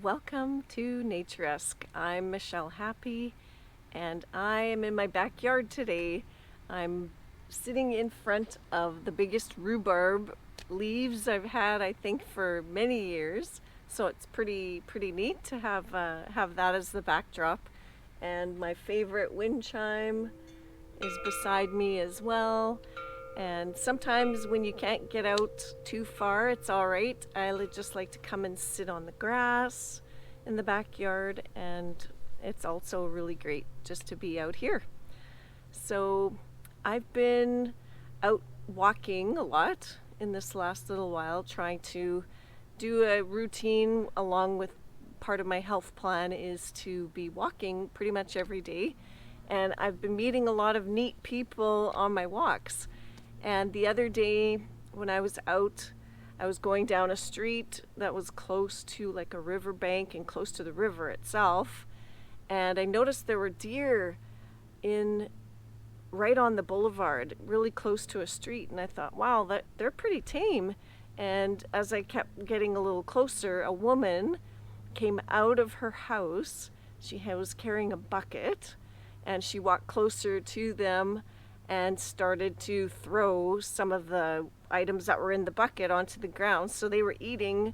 Welcome to Naturesque. I'm Michele Happy and I am in my backyard today. I'm sitting in front of the biggest rhubarb leaves I've had, I think, for many years. So it's pretty neat to have that as the backdrop. And my favorite wind chime is beside me as well. And sometimes when you can't get out too far, it's all right. Just like to come and sit on the grass in the backyard, and it's also really great just to be out here. So I've been out walking a lot in this last little while, trying to do a routine along with part of my health plan is to be walking pretty much every day. And I've been meeting a lot of neat people on my walks. And the other day when I was out, I was going down a street that was close to like a riverbank and close to the river itself. And I noticed there were deer in right on the boulevard, really close to a street. And I thought, wow, they're pretty tame. And as I kept getting a little closer, a woman came out of her house. She was carrying a bucket, and she walked closer to them and started to throw some of the items that were in the bucket onto the ground. So they were eating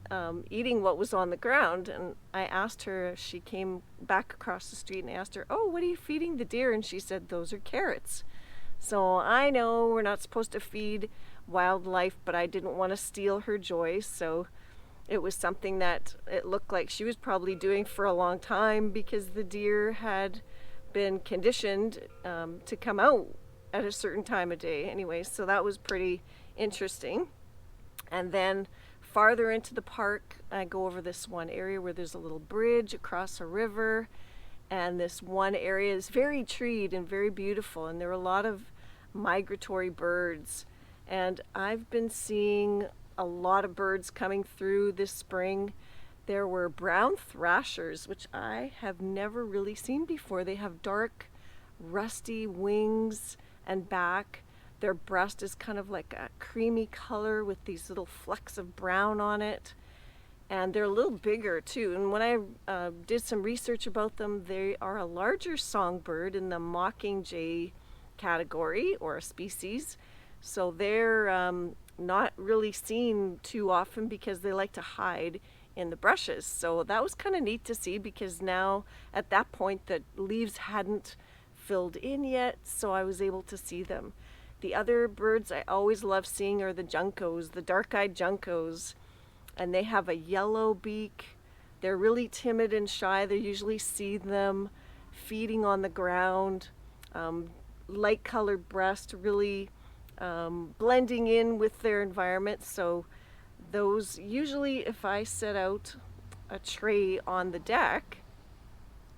what was on the ground. And I asked her, she came back across the street, and I asked her, oh, what are you feeding the deer? And she said, those are carrots. So I know we're not supposed to feed wildlife, but I didn't want to steal her joy. So it was something that it looked like she was probably doing for a long time, because the deer had been conditioned to come out at a certain time of day anyway. So that was pretty interesting. And then farther into the park, I go over this one area where there's a little bridge across a river, and this one area is very treed and very beautiful, and there are a lot of migratory birds. And I've been seeing a lot of birds coming through this spring. There were brown thrashers, which I have never really seen before. They have dark, rusty wings and back. Their breast is kind of like a creamy color with these little flecks of brown on it. And they're a little bigger too. And when I did some research about them, they are a larger songbird in the mockingjay category, or a species. So they're not really seen too often because they like to hide in the brushes. So that was kind of neat to see, because now at that point the leaves hadn't filled in yet, so I was able to see them. The other birds I always love seeing are the juncos, the dark-eyed juncos, and they have a yellow beak. They're really timid and shy. They usually see them feeding on the ground, light colored breast, really blending in with their environment. So those, usually if I set out a tray on the deck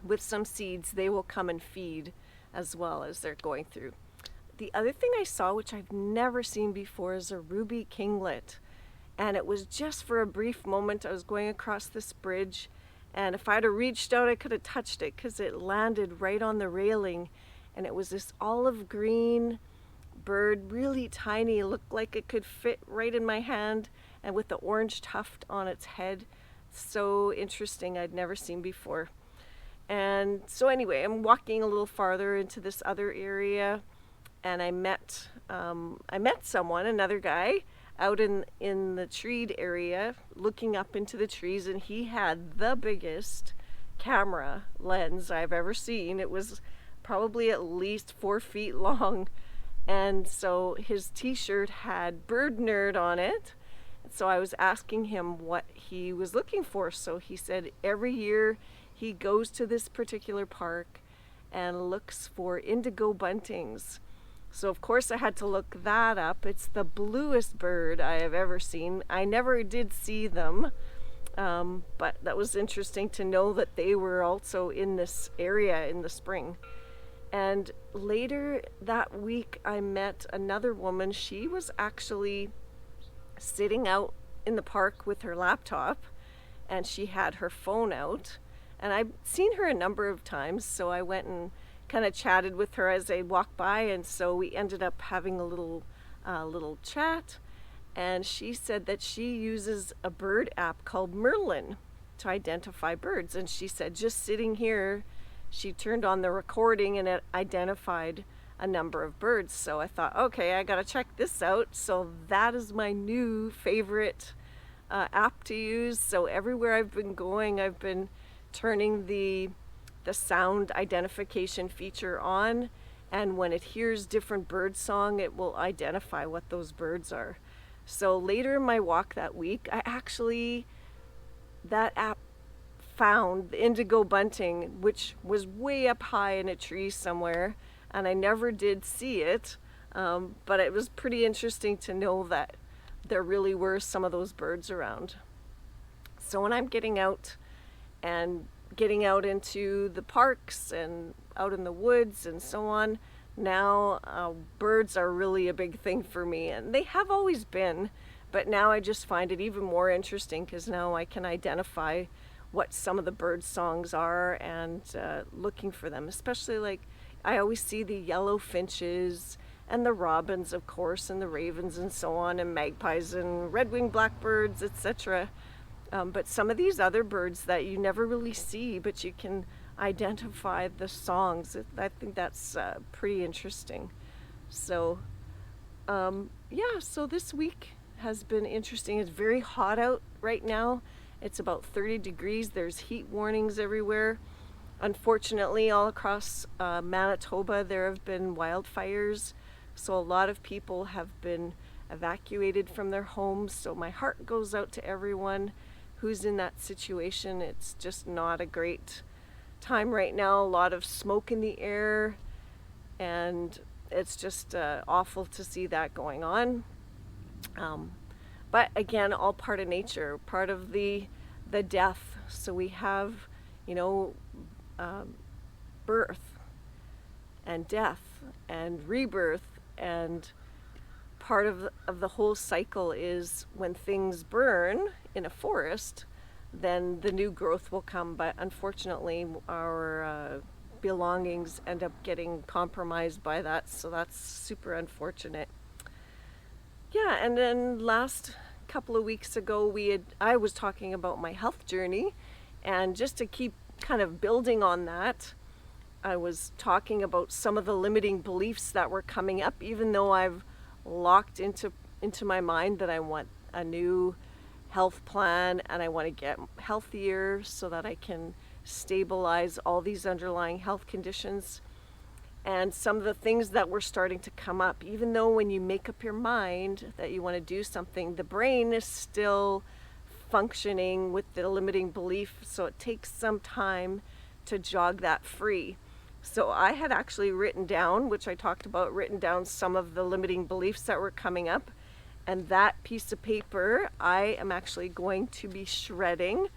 with some seeds, they will come and feed as well as they're going through. The other thing I saw, which I've never seen before, is a ruby kinglet. And it was just for a brief moment. I was going across this bridge, and if I'd have reached out, I could have touched it, because it landed right on the railing. And it was this olive green bird, really tiny. It looked like it could fit right in my hand, and with the orange tuft on its head. So interesting, I'd never seen before. And so anyway, I'm walking a little farther into this other area, and I met someone, another guy, out in the treed area, looking up into the trees, and he had the biggest camera lens I've ever seen. It was probably at least 4 feet long. And so his t-shirt had Bird Nerd on it. So I was asking him what he was looking for. So he said every year he goes to this particular park and looks for indigo buntings. So of course I had to look that up. It's the bluest bird I have ever seen. I never did see them, but that was interesting to know that they were also in this area in the spring. And later that week I met another woman. She was actually sitting out in the park with her laptop, and she had her phone out. And I've seen her a number of times, so I went and kind of chatted with her as I walked by, and so we ended up having a little chat. And she said that she uses a bird app called Merlin, to identify birds. And she said, just sitting here, she turned on the recording and it identified a number of birds. So I thought, okay, I gotta check this out. So that is my new favorite app to use. So everywhere I've been going, I've been turning the sound identification feature on, and when it hears different bird song, it will identify what those birds are. So later in my walk that week, that app found the Indigo Bunting, which was way up high in a tree somewhere, and I never did see it, but it was pretty interesting to know that there really were some of those birds around. So when I'm getting out into the parks and out in the woods and so on, now birds are really a big thing for me, and they have always been, but now I just find it even more interesting because now I can identify what some of the bird songs are and looking for them, especially like I always see the yellow finches and the robins, of course, and the ravens and so on, and magpies and red-winged blackbirds, etc. But some of these other birds that you never really see, but you can identify the songs. I think that's pretty interesting. So, so this week has been interesting. It's very hot out right now. It's about 30 degrees. There's heat warnings everywhere. Unfortunately, all across Manitoba, there have been wildfires. So a lot of people have been evacuated from their homes. So my heart goes out to everyone who's in that situation. It's just not a great time right now. A lot of smoke in the air, and it's just awful to see that going on. But again, all part of nature, part of the death. So we have, birth and death and rebirth, and part of the whole cycle is when things burn in a forest, then the new growth will come. But unfortunately, our belongings end up getting compromised by that, so that's super unfortunate. Yeah, and then last couple of weeks ago, I was talking about my health journey, and just to keep kind of building on that, I was talking about some of the limiting beliefs that were coming up, even though I've locked into my mind that I want a new health plan and I want to get healthier so that I can stabilize all these underlying health conditions. And some of the things that were starting to come up, even though when you make up your mind that you want to do something, the brain is still functioning with the limiting belief, so it takes some time to jog that free. So I had actually written down some of the limiting beliefs that were coming up, and that piece of paper I am actually going to be shredding.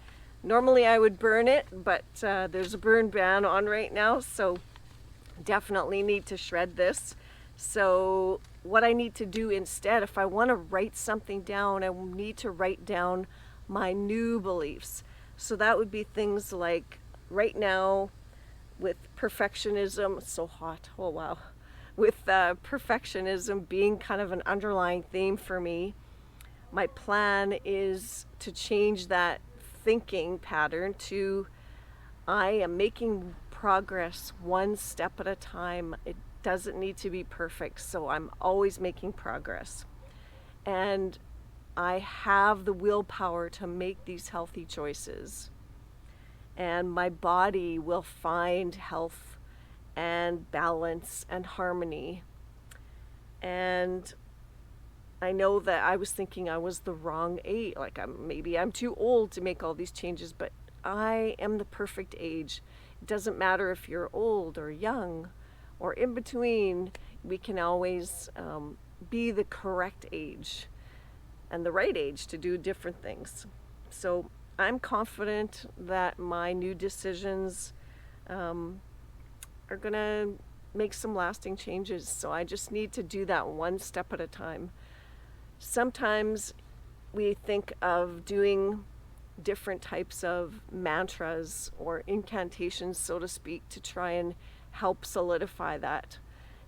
Normally I would burn it, but there's a burn ban on right now, so definitely need to shred this. So what I need to do instead, if I want to write something down, I need to write down my new beliefs. So that would be things like, right now with perfectionism, it's so hot, oh wow, with perfectionism being kind of an underlying theme for me, my plan is to change that thinking pattern to, I am making progress one step at a time. It doesn't need to be perfect, so I'm always making progress. And I have the willpower to make these healthy choices. And my body will find health and balance and harmony. And I know that I was thinking I was the wrong age, like maybe I'm too old to make all these changes, but I am the perfect age. It doesn't matter if you're old or young or in between, we can always be the correct age and the right age to do different things. So I'm confident that my new decisions are gonna make some lasting changes. So I just need to do that one step at a time. Sometimes we think of doing different types of mantras or incantations, so to speak, to try and help solidify that.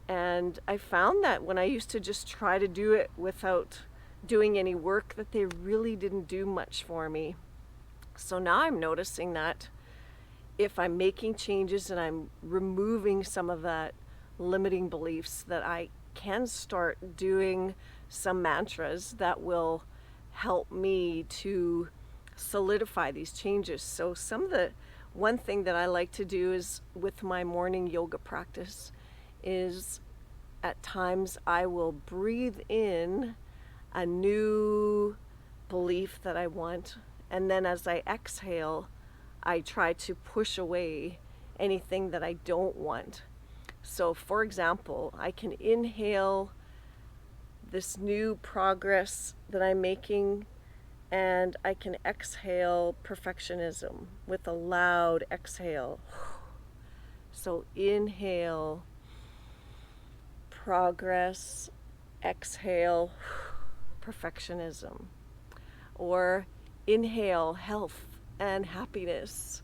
And I found that when I used to just try to do it without doing any work, that they really didn't do much for me. So now I'm noticing that if I'm making changes and I'm removing some of that limiting beliefs, that I can start doing some mantras that will help me to solidify these changes. So one thing that I like to do is with my morning yoga practice is at times I will breathe in a new belief that I want, and then as I exhale, I try to push away anything that I don't want. So for example, I can inhale this new progress that I'm making, and I can exhale perfectionism with a loud exhale. So inhale progress, exhale perfectionism. Or inhale health and happiness,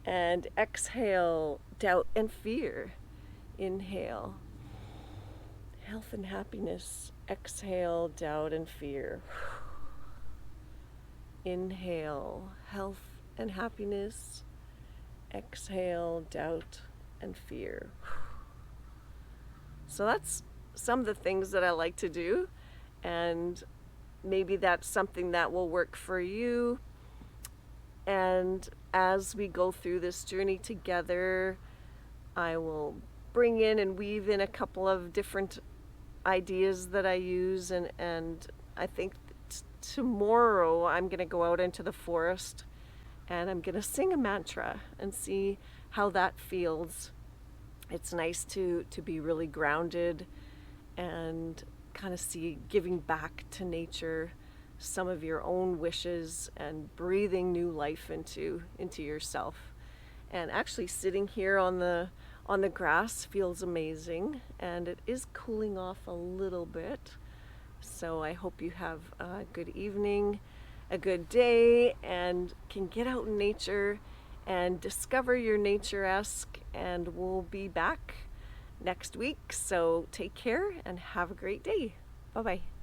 and exhale doubt and fear. Inhale health and happiness, exhale doubt and fear. Inhale health and happiness, exhale doubt and fear. So that's some of the things that I like to do, and maybe that's something that will work for you. And as we go through this journey together, I will bring in and weave in a couple of different ideas that I use, and I think tomorrow I'm going to go out into the forest and I'm going to sing a mantra and see how that feels. It's nice to be really grounded and kind of see giving back to nature some of your own wishes and breathing new life into yourself. And actually sitting here on the grass feels amazing, and it is cooling off a little bit. So I hope you have a good evening, a good day, and can get out in nature and discover your Naturesque. And we'll be back next week. So take care and have a great day. Bye-bye.